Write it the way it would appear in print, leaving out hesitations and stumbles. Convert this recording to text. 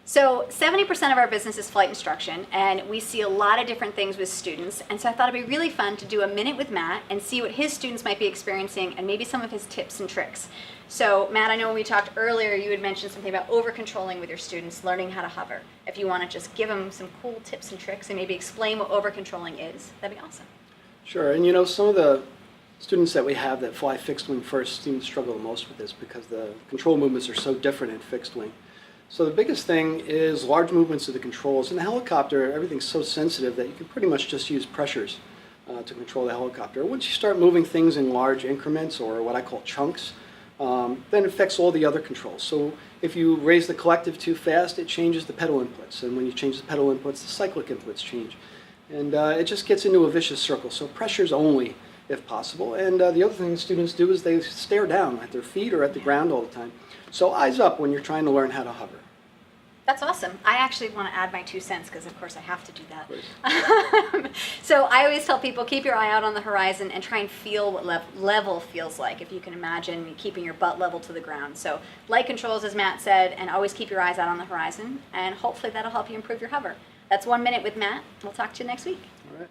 So 70% of our business is flight instruction, and we see a lot of different things with students. And so I thought it'd be really fun to do a minute with Matt and see what his students might be experiencing and maybe some of his tips and tricks. So Matt, I know when we talked earlier, you had mentioned something about over-controlling with your students, learning how to hover. If you want to just give them some cool tips and tricks and maybe explain what over-controlling is, that'd be awesome. Sure, and you know, some of the students that we have that fly fixed wing first seem to struggle the most with this because the control movements are so different in fixed wing. So the biggest thing is large movements of the controls. In the helicopter, everything's so sensitive that you can pretty much just use pressures to control the helicopter. Once you start moving things in large increments, or what I call chunks, then it affects all the other controls. So if you raise the collective too fast, it changes the pedal inputs. And when you change the pedal inputs, the cyclic inputs change. And it just gets into a vicious circle. So pressures only, if possible. And the other thing students do is they stare down at their feet or at the ground all the time. So eyes up when you're trying to learn how to hover. That's awesome. I actually want to add my 2 cents because, of course, I have to do that. So I always tell people, keep your eye out on the horizon and try and feel what level feels like, if you can imagine keeping your butt level to the ground. So light controls, as Matt said, and always keep your eyes out on the horizon, and hopefully that'll help you improve your hover. That's 1 minute with Matt. We'll talk to you next week. All right.